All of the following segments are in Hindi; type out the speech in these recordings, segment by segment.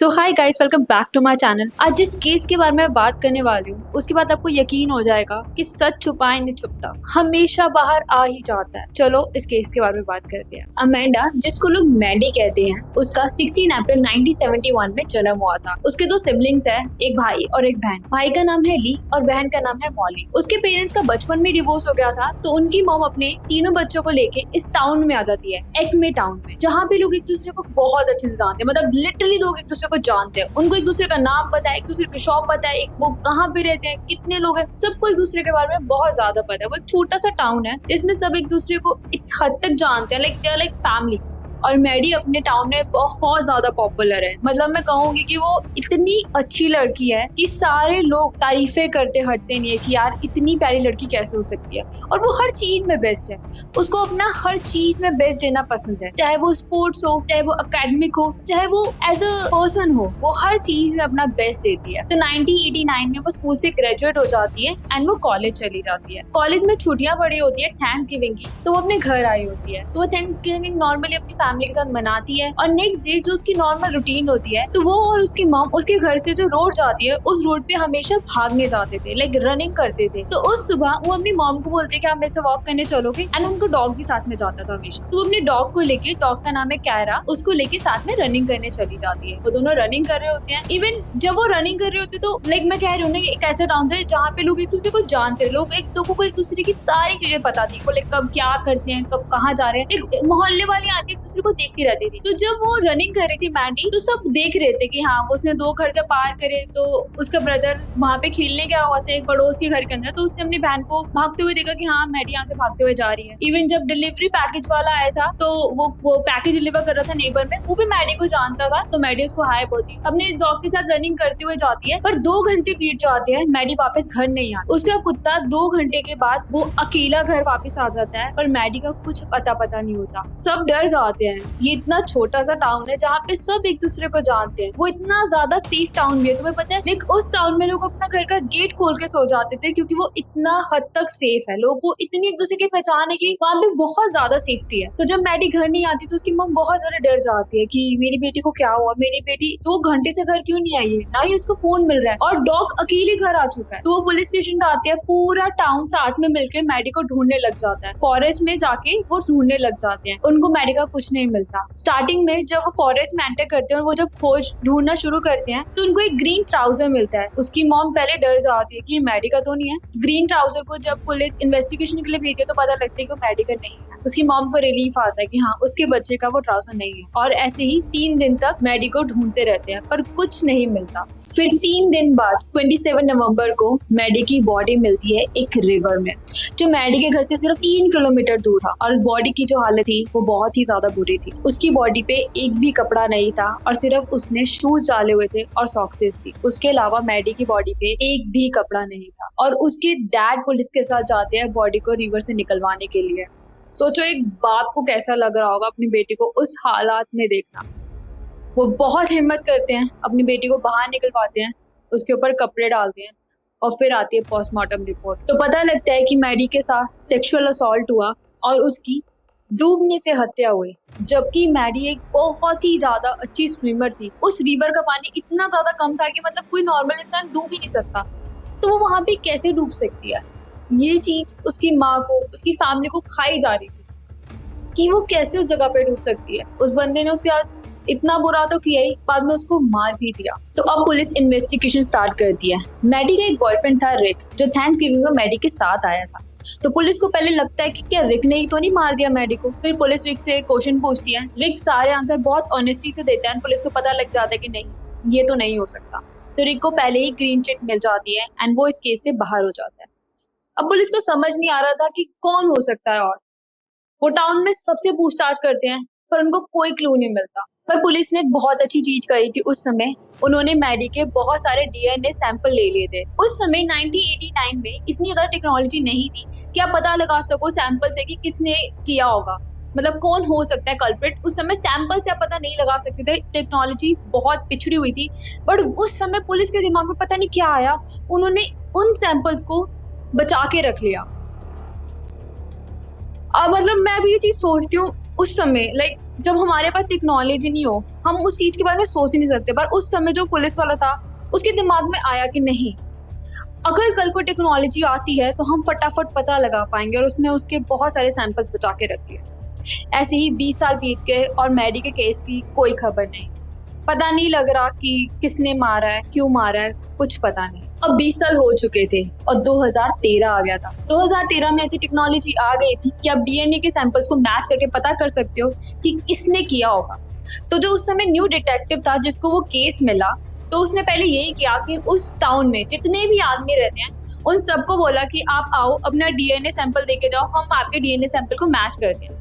So hi guys, welcome back to my channel. आज जिस केस के बारे में बात करने वाली हूँ उसके बाद आपको यकीन हो जाएगा कि सच छुपाए नहीं छुपता, हमेशा बाहर आ ही जाता है। चलो इस केस के बारे में बात करते हैं। अमेंडा, जिसको लोग मैडी कहते हैं, उसका 16 अप्रैल 1971 में जन्म हुआ था। उसके दो सिबलिंग्स है, एक भाई और एक बहन। भाई का नाम है ली और बहन का नाम है मॉली। उसके पेरेंट्स का बचपन में डिवोर्स हो गया था, तो उनकी मॉम अपने तीनों बच्चों को लेके इस टाउन में आ जाती है, एक्मे टाउन में, जहाँ पे लोग एक दूसरे को बहुत अच्छे से जानते हैं। मतलब लिटरली लोग एक दूसरे को जानते हैं, उनको एक दूसरे का नाम पता है, एक दूसरे की शॉप पता है, वो कहाँ पे रहते हैं, कितने लोग हैं, सबको एक दूसरे के बारे में बहुत ज्यादा पता है। वो एक छोटा सा टाउन है जिसमें सब एक दूसरे को एक हद तक जानते हैं, like they are like families. और मैडी अपने टाउन में बहुत ज्यादा पॉपुलर है। मतलब मैं कहूंगी कि वो इतनी अच्छी लड़की है कि सारे लोग तारीफें करते हटते नहीं है कि यार इतनी प्यारी लड़की कैसे हो सकती है। और वो हर चीज में बेस्ट है, उसको अपना हर चीज में बेस्ट देना पसंद है, चाहे वो स्पोर्ट्स हो, चाहे वो एकेडमिक हो, चाहे वो एज अ पर्सन हो, वो हर चीज में अपना बेस्ट देती है। तो 1989 में वो स्कूल से ग्रेजुएट हो जाती है एंड वो कॉलेज चली जाती है। कॉलेज में छुट्टियां पड़ी होती है थैंक्स गिविंग की, तो वो अपने घर आई होती है। तो वो थैंक्स गिविंग नॉर्मली अपनी फैमिली के साथ मनाती है और नेक्स्ट डे जो उसकी नॉर्मल रूटीन होती है, तो वो और उसकी मॉम उसके घर से जो रोड जाती है उस रोड पे हमेशा भागने जाते थे, लाइक रनिंग करते थे। तो उस सुबह वो अपनी मॉम को बोलते कि आप मेरे से वॉक करने चलोगे, एंड उनको डॉग भी साथ में जाता था हमेशा। तो वो अपने डॉग को लेके, डॉग का नाम है कैरा, उसको लेके साथ में रनिंग करने चली जाती है। वो दोनों रनिंग कर रहे होते हैं। इवन जब वो रनिंग कर रहे होते तो लाइक मैं कह रही हूँ ना, एक ऐसा टाउन था जहाँ पे लोग एक दूसरे को जानते, लोग एक दूसरे को एक दूसरे की सारी चीजें पता थी, लाइक कब क्या करते हैं, कब कहाँ जा रहे हैं। एक मोहल्ले वाली आके एक दूसरे को देखती रहती थी। तो जब वो रनिंग कर रही थी मैडी, तो सब देख रहे थे कि हाँ उसने 2 घर जब पार करे तो उसका ब्रदर वहाँ पे खेलने गया हुआ था एक पड़ोस के घर के अंदर, तो उसने अपनी बहन को भागते हुए देखा कि हाँ मैडी यहाँ से भागते हुए जा रही है। इवन जब डिलीवरी पैकेज वाला आया था तो वो पैकेज डिलीवर कर रहा था नेबर में, वो भी मैडी को जानता था, तो मैडी उसको हाय बोलती, अपने डॉग के साथ रनिंग करते हुए जाती है। पर 2 घंटे बीत जाते हैं, मैडी वापस घर नहीं आती। उसका कुत्ता 2 घंटे के बाद वो अकेला घर वापस आ जाता है, पर मैडी का कुछ पता नहीं होता। सब डर जाते हैं। ये इतना छोटा सा टाउन है जहाँ पे सब एक दूसरे को जानते हैं। वो इतना ज्यादा सेफ टाउन भी है, तुम्हें पता है। लेकिन उस टाउन में लोग अपना घर का गेट खोल के सो जाते थे क्योंकि वो इतना हद तक सेफ है। लोगों को इतनी एक दूसरे की पहचान है कि वहाँ पे बहुत ज्यादा सेफ्टी है। तो जब मैडी घर नहीं आती तो उसकी मम बहुत ज्यादा डर जाती है कि मेरी बेटी को क्या हुआ, मेरी बेटी 2 घंटे से घर क्यों नहीं आई है, ना ही उसको फोन मिल रहा है और डॉग अकेले घर आ चुका है। तो वो पुलिस स्टेशन आती है, पूरा टाउन साथ में मिलकर मैडी को ढूंढने लग जाता है। फॉरेस्ट में जाके वो ढूंढने लग जाते हैं, उनको मैडी का कुछ नहीं मिलता। स्टार्टिंग में जब वो फॉरेस्ट में एंटर करते हैं और वो जब खोज ढूंढना शुरू करते हैं तो उनको एक ग्रीन ट्राउजर मिलता है। उसकी मॉम पहले डर जाती है कि ये मैडी का तो नहीं है। ग्रीन ट्राउजर को जब पुलिस इन्वेस्टिगेशन के लिए भेजती है तो पता लगता है कि वो मैडी का नहीं है। उसकी मॉम को रिलीफ आता है कि हाँ उसके बच्चे का वो ट्राउजर नहीं है। और ऐसे ही 3 दिन तक मैडी को ढूंढते रहते हैं पर कुछ नहीं मिलता। फिर 3 दिन बाद 27 नवंबर को मैडी की बॉडी मिलती है एक रिवर में, जो मैडी के घर से सिर्फ 3 किलोमीटर दूर था। और बॉडी की जो हालत थी वो बहुत ही ज्यादा बुरी थी। उसकी बॉडी पे एक भी कपड़ा नहीं था और सिर्फ उसने शूज डाले हुए थे और सॉक्सेस थी। उसके अलावा मैडी की बॉडी पे एक भी कपड़ा नहीं था। और उसके डैड पुलिस के साथ जाते हैं बॉडी को रिवर से निकलवाने के लिए। सोचो एक बाप को कैसा लग रहा होगा अपनी बेटी को उस हालात में देखना। वो बहुत हिम्मत करते हैं, अपनी बेटी को बाहर निकलवाते हैं, उसके ऊपर कपड़े डालते हैं और फिर आती है पोस्टमार्टम रिपोर्ट। तो पता लगता है कि मैडी के साथ सेक्सुअल असॉल्ट हुआ और उसकी डूबने से हत्या हुई। जबकि मैडी एक बहुत ही ज्यादा अच्छी स्विमर थी। उस रिवर का पानी इतना ज्यादा कम था कि मतलब कोई नॉर्मल इंसान डूब ही नहीं सकता, तो वो वहां पे कैसे डूब सकती है। ये चीज उसकी माँ को, उसकी फैमिली को खाई जा रही थी कि वो कैसे उस जगह पे डूब सकती है। उस बंदे ने उसके साथ इतना बुरा तो किया ही, बाद में उसको मार भी दिया। तो अब पुलिस इन्वेस्टिगेशन स्टार्ट करती है। मैडी का एक बॉयफ्रेंड था रिक, जो थैंक्स गिविंग में मैडी के साथ आया था। तो पुलिस को पहले लगता है कि क्या रिक ने ही तो नहीं मार दिया मैडी को। फिर पुलिस रिक से क्वेश्चन पूछती है, रिक सारे आंसर बहुत ऑनेस्टी से देता है। पुलिस को पता लग जाता है कि नहीं ये तो नहीं हो सकता। तो रिक को पहले ही ग्रीन चिट मिल जाती है एंड वो इस केस से बाहर हो जाता है। अब पुलिस को समझ नहीं आ रहा था कि कौन हो सकता है। और वो टाउन में सबसे पूछताछ करते हैं पर उनको कोई क्लू नहीं मिलता। पर पुलिस ने एक बहुत अच्छी चीज करी थी उस समय, उन्होंने मैडी के बहुत सारे डीएनए सैंपल ले लिए थे। उस समय 1989 में इतनी ज्यादा टेक्नोलॉजी नहीं थी कि आप पता लगा सको सैंपल से कि किसने किया होगा, मतलब कौन हो सकता है कल्प्रिट। उस समय सैंपल से आप पता नहीं लगा सकते थे, टेक्नोलॉजी बहुत पिछड़ी हुई थी। बट उस समय पुलिस के दिमाग में पता नहीं क्या आया, उन्होंने उन सैंपल्स को बचा के रख लिया। अब मतलब मैं भी ये चीज सोचती हूँ उस समय, लाइक जब हमारे पास टेक्नोलॉजी नहीं हो, हम उस चीज के बारे में सोच नहीं सकते। पर उस समय जो पुलिस वाला था, उसके दिमाग में आया कि नहीं, अगर कल को टेक्नोलॉजी आती है तो हम फटाफट पता लगा पाएंगे, और उसने उसके बहुत सारे सैंपल्स बचा के रख लिए। ऐसे ही 20 साल बीत गए और मैडी के केस की कोई खबर नहीं। पता नहीं लग रहा कि किसने मारा है, क्यों मारा है, कुछ पता नहीं। अब 20 साल हो चुके थे और 2013 आ गया था। 2013 में ऐसी टेक्नोलॉजी आ गई थी कि आप डीएनए के सैंपल्स को मैच करके पता कर सकते हो कि किसने किया होगा। तो जो उस समय न्यू डिटेक्टिव था जिसको वो केस मिला, तो उसने पहले यही किया कि उस टाउन में जितने भी आदमी रहते हैं उन सबको बोला कि आप आओ, अपना डीएनए सैंपल देके जाओ, हम आपके डीएनए सैंपल को मैच करते हैं।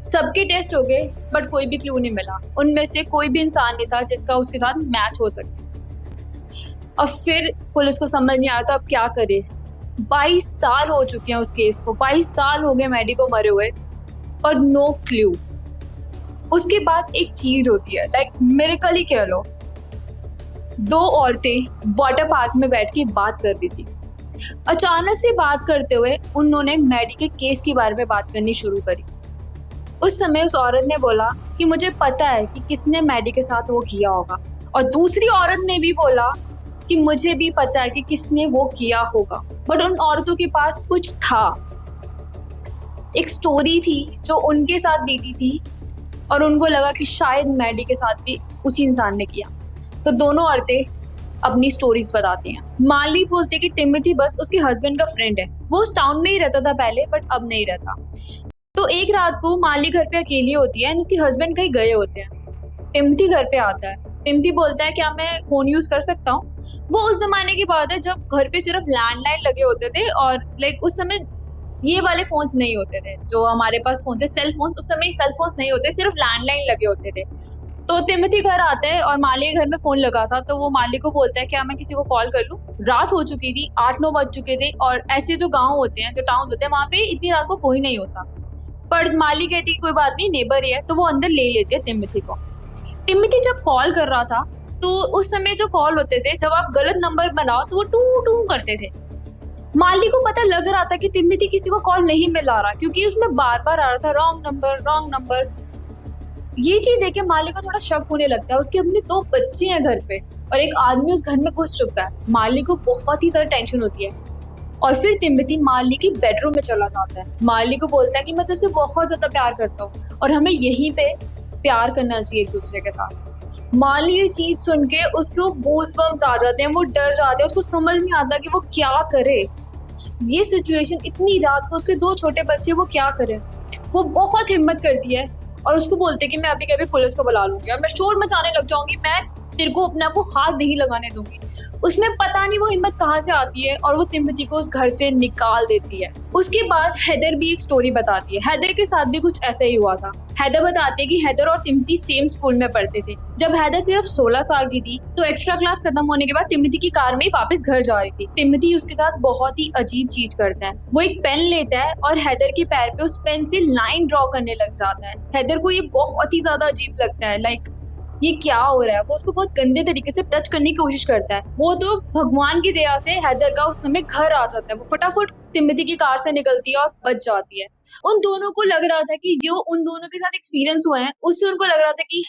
सबके टेस्ट हो गए बट कोई भी क्लू नहीं मिला। उनमें से कोई भी इंसान नहीं था जिसका उसके साथ मैच हो सके। और फिर पुलिस को समझ नहीं आ रहा था अब क्या करे। 22 साल हो चुके हैं उस केस को, 22 साल हो गए मैडी को मरे हुए और नो क्लू। उसके बाद एक चीज होती है, लाइक मिरेकल ही कह लो। 2 औरतें वाटर पार्क में बैठ के बात कर रही थी। अचानक से बात करते हुए उन्होंने मैडी के केस के बारे में बात करनी शुरू करी। उस समय उस औरत ने बोला कि मुझे पता है कि किसने मैडी के साथ वो किया होगा, और दूसरी औरत ने भी बोला कि मुझे भी पता है कि किसने वो किया होगा। बट उन औरतों के पास कुछ था, एक स्टोरी थी जो उनके साथ बीती थी, और उनको लगा कि शायद मैडी के साथ भी उसी इंसान ने किया। तो दोनों औरतें अपनी स्टोरीज बताती हैं। माली बोलते कि टिमोथी बस उसके हस्बैंड का फ्रेंड है। वो उस टाउन में ही रहता था पहले, बट अब नहीं रहता। तो एक रात को माली घर पे अकेली होती है, उसके हस्बैंड कहीं गए होते हैं। टिमोथी घर पे आता है। टिमोथी बोलता है क्या मैं फोन यूज कर सकता हूँ। वो उस जमाने की बात है जब घर पे सिर्फ लैंडलाइन लगे होते थे, और लाइक उस समय ये वाले फोन्स नहीं होते थे जो हमारे पास फोन है, सेल फोन। उस समय सेल फोन्स नहीं होते, सिर्फ लैंडलाइन लगे होते थे। तो टिमोथी घर आता है और माली के घर में फोन लगा था। तो वो माली को बोलता है क्या मैं किसी को कॉल कर लूँ। रात हो चुकी थी, 8-9 बज चुके थे, और ऐसे जो गाँव होते हैं, जो टाउन होते हैं, वहाँ पे इतनी रात को कोई नहीं होता। पर माली कहती है कोई बात नहीं, नेबर ही है। तो वो अंदर ले लेते हैं टिमोथी को। टिमोथी जब कॉल कर रहा था तो उस समय जो कॉल होते थे, जब आप गलत नंबर बनाओ तो वो टू टू करते थे। माली को पता लग रहा था कि टिमोथी किसी को कॉल नहीं मिला रहा, क्योंकि उसमें बार बार आ रहा था रॉन्ग नंबर, रॉन्ग नंबर। ये चीज देख के माली को थोड़ा शक होने लगता है। उसके अपने 2 बच्चे हैं घर पे और एक आदमी उस घर में घुस चुका है। माली को बहुत ही ज्यादा टेंशन होती है। और फिर टिमोथी माली की बेडरूम में चला जाता है। माली को बोलता है कि मैं तुझसे बहुत ज्यादा प्यार करता हूँ और हमें यहीं पे प्यार करना चाहिए एक दूसरे के साथ। माली ये चीज सुन के उसको गूज़बम्स आ जाते हैं, वो डर जाते हैं, उसको समझ नहीं आता कि वो क्या करे। ये सिचुएशन, इतनी रात को उसके 2 छोटे बच्चे, वो क्या करे। वो बहुत हिम्मत करती है और उसको बोलते कि मैं अभी कभी पुलिस को बुला लूंगी और मैं शोर मचाने लग जाऊंगी, मैं तेरे को अपने आप को हाथ नहीं लगाने दूंगी। उसमें पता नहीं वो हिम्मत कहाँ से आती है और वो टिमोथी को उस घर से निकाल देती है। उसके बाद हेदर भी एक स्टोरी बताती है। हेदर के साथ भी कुछ ऐसा ही हुआ था। हेदर बताती है कि हेदर और टिमोथी सेम स्कूल में पढ़ते थे। जब हेदर सिर्फ 16 साल की थी तो एक्स्ट्रा क्लास खत्म होने के बाद टिमोथी की कार में ही वापस घर जा रही थी। टिमोथी उसके साथ बहुत ही अजीब चीज करता है। वो एक पेन लेता है और हेदर के पैर पे उस पेन से लाइन ड्रॉ करने लग जाता है। हेदर को ये बहुत ही ज्यादा अजीब लगता है, लाइक ये क्या हो रहा है। वो उसको बहुत गंदे तरीके से टच करने की कोशिश करता है। वो तो भगवान की दया से हेदर का उस समय घर आ जाता है। वो फटाफट टिमोथी की कार से निकलती है और बच जाती है। उन दोनों को लग रहा था कि जो उन दोनों के साथ एक्सपीरियंस हुआ है उससे उनको लग रहा था कि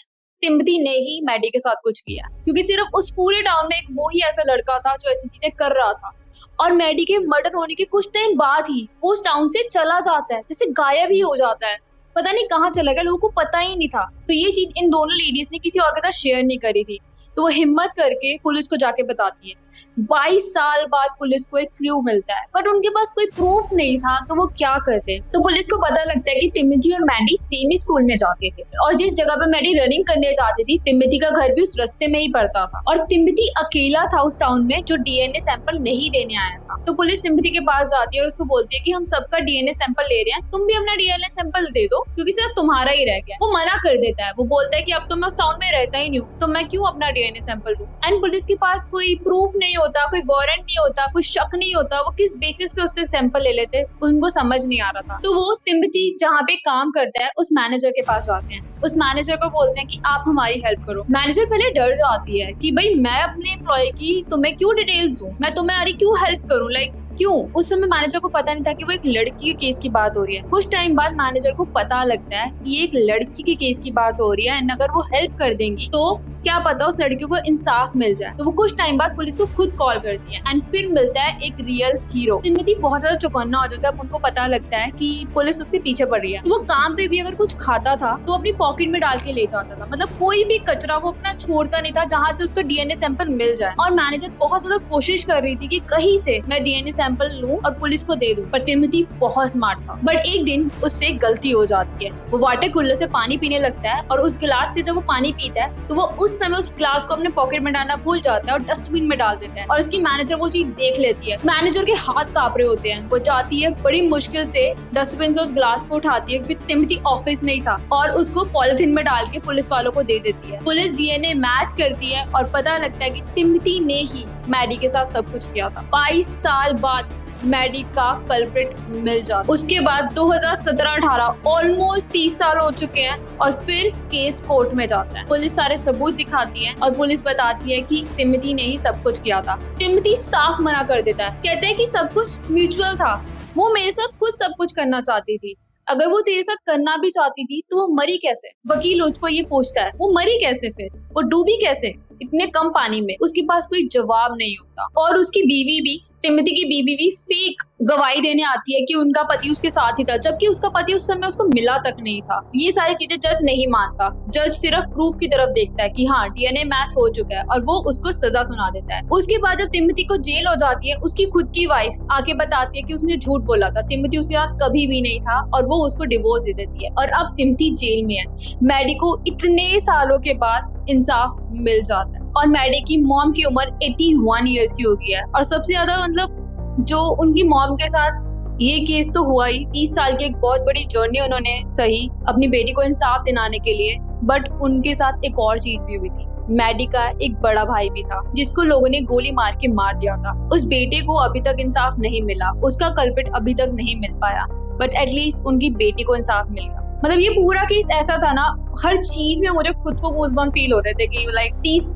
टिमोथी ने ही मैडी के साथ कुछ किया, क्योंकि सिर्फ उस पूरे टाउन में एक वो ही ऐसा लड़का था जो ऐसी चीजें कर रहा था। और मैडी के मर्डर होने के कुछ टाइम बाद ही वो उस टाउन से चला जाता है, जैसे गायब ही हो जाता है। पता नहीं कहाँ चला गया, लोगों को पता ही नहीं था। तो ये चीज इन दोनों लेडीज ने किसी और के साथ शेयर नहीं करी थी। तो वो हिम्मत करके पुलिस को जाके बताती है। 22 साल बाद पुलिस को एक क्लू मिलता है, बट उनके पास कोई प्रूफ नहीं था। तो वो क्या करते, तो पुलिस को पता लगता है कि टिमोथी और मैडी सेम ही स्कूल में जाते थे, और जिस जगह पे मैडी रनिंग करने जाती थी टिमोथी का घर भी उस रास्ते में ही पड़ता था। और टिमोथी अकेला था उस टाउन में जो डीएनए सैंपल नहीं देने आया था। तो पुलिस टिमोथी के पास जाती है और उसको बोलती है कि हम सबका डीएनए सैंपल ले रहे हैं, तुम भी अपना डीएनए सैंपल दे दो क्योंकि सिर्फ तुम्हारा ही रह गया। वो मना कर देता है। वो बोलता है कि अब तो मैं उस टाउन में रहता ही नहीं हूँ, तो मैं क्यों अपना डीएनए सैंपल दूं। एंड पुलिस के पास कोई प्रूफ नहीं होता, कोई वारंट नहीं होता, कोई शक नहीं होता। वो किस बेसिस पे उससे सैंपल ले लेते उनको समझ नहीं आ रहा था। तो वो टिमोथी जहाँ पे काम करता है उस मैनेजर के पास जाते हैं। उस मैनेजर को बोलते हैं कि आप हमारी हेल्प करो। मैनेजर पहले डर जाती है कि भाई मैं अपने एम्प्लॉय की तुम्हें क्यों डिटेल्स दूं, मैं तुम्हारी क्यों हेल्प करूं, लाइक क्यों? उस समय मैनेजर को पता नहीं था कि वो एक लड़की के केस की बात हो रही है। कुछ टाइम बाद मैनेजर को पता लगता है कि एक लड़की के केस की बात हो रही है एंड अगर वो हेल्प कर देंगी तो क्या पता उस लड़की को इंसाफ मिल जाए। तो वो कुछ टाइम बाद पुलिस को खुद कॉल करती है एंड फिर मिलता है एक रियल हीरो। तिमोथी बहुत ज्यादा चौकन्ना हो जाता है। उनको पता लगता है कि पुलिस उसके पीछे पड़ रही है। तो वो काम पे भी अगर कुछ खाता था तो अपनी पॉकेट में डाल के ले जाता था। मतलब कोई भी कचरा वो अपना छोड़ता नहीं था जहाँ से उसका डीएनए सैंपल मिल जाए। और मैनेजर बहुत ज्यादा कोशिश कर रही थी कि कहीं से मैं डीएनए सैंपल लूं और पुलिस को दे दूं, पर तिमोथी बहुत स्मार्ट था। बट एक दिन उससे गलती हो जाती है। वो वाटर कूलर से पानी पीने लगता है और उस गिलास से जब वो पानी पीता है तो वो उस समय उस गिलास को अपने पॉकेट में डालना भूल जाता है और डस्टबिन में डाल देता है। और उसकी मैनेजर वो चीज देख लेती है। मैनेजर के हाथ कांप रहे होते हैं। वो जाती है बड़ी मुश्किल से डस्टबिन से उस गिलास को उठाती है क्योंकि तिमोथी ऑफिस में ही था और उसको पॉलिथीन में डाल के पुलिस वालों को दे देती है। पुलिस डीएनए मैच करती है और पता लगता है कि तिमोथी ने ही मैडी के साथ सब कुछ किया था। 22 साल बाद मैडी का कल्प्रिट मिल जाता। उसके बाद 2017-18 ऑलमोस्ट 30 साल हो चुके हैं और फिर केस कोर्ट में जाता है। पुलिस सारे सबूत दिखाती है और पुलिस बताती है कि तिमोथी ने ही सब कुछ किया था। तिमोथी साफ मना कर देता है। कहते हैं कि सब कुछ म्यूचुअल था। वो मेरे साथ खुद सब कुछ करना चाहती थी। अगर वो तेरे साथ करना भी चाहती थी तो वो मरी कैसे? वकील उसको ये पूछता है, वो मरी कैसे? फिर वो डूबी कैसे इतने कम पानी में? उसके पास कोई जवाब नहीं होता। और उसकी बीवी भी, तिमोथी की बीवी भी फेक गवाही देने आती है कि उनका पति उसके साथ ही था, जबकि उसका पति उस समय उसको मिला तक नहीं था। ये सारी चीजें जज नहीं मानता। जज सिर्फ प्रूफ की तरफ देखता है कि हाँ डीएनए मैच हो चुका है और वो उसको सजा सुना देता है। उसके बाद जब तिमोथी को जेल हो जाती है, उसकी खुद की वाइफ आके बताती है कि उसने झूठ बोला था, तिमोथी उसके साथ कभी भी नहीं था और वो उसको डिवोर्स दे देती है। और अब तिमोथी जेल में है। मैडी को इतने सालों के बाद इंसाफ मिल जाता है और मैडी की मॉम की उम्र 81 ईयर्स की हो गई है। और सबसे ज्यादा मतलब जो उनकी मॉम के साथ ये केस तो हुआ ही, 30 साल की एक बहुत बड़ी जर्नी उन्होंने सही अपनी बेटी को इंसाफ दिलाने के लिए। बट उनके साथ एक और चीज भी हुई थी। मैडी का एक बड़ा भाई भी था जिसको लोगों ने गोली मार के मार दिया था। उस बेटे को अभी तक इंसाफ नहीं मिला। उसका कल्प्रिट अभी तक नहीं मिल पाया, बट एटलीस्ट उनकी बेटी को इंसाफ मिल गया। मतलब ये पूरा केस ऐसा था ना, हर चीज में मुझे खुद को गूज़बम्प फील हो रहे थे कि लाइक 30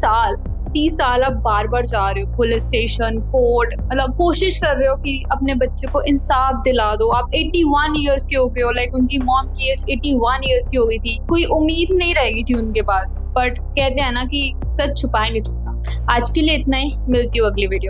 साल आप बार बार जा रहे हो पुलिस स्टेशन, कोर्ट, मतलब कोशिश कर रहे हो कि अपने बच्चे को इंसाफ दिला दो। आप 81 ईयर्स के हो गए हो। लाइक उनकी मॉम की एज 81 ईयर्स की हो गई थी। कोई उम्मीद नहीं रहेगी थी उनके पास। बट कहते हैं ना कि सच छुपाए नहीं छुपता। आज के लिए इतना ही। मिलती हूँ अगली वीडियो।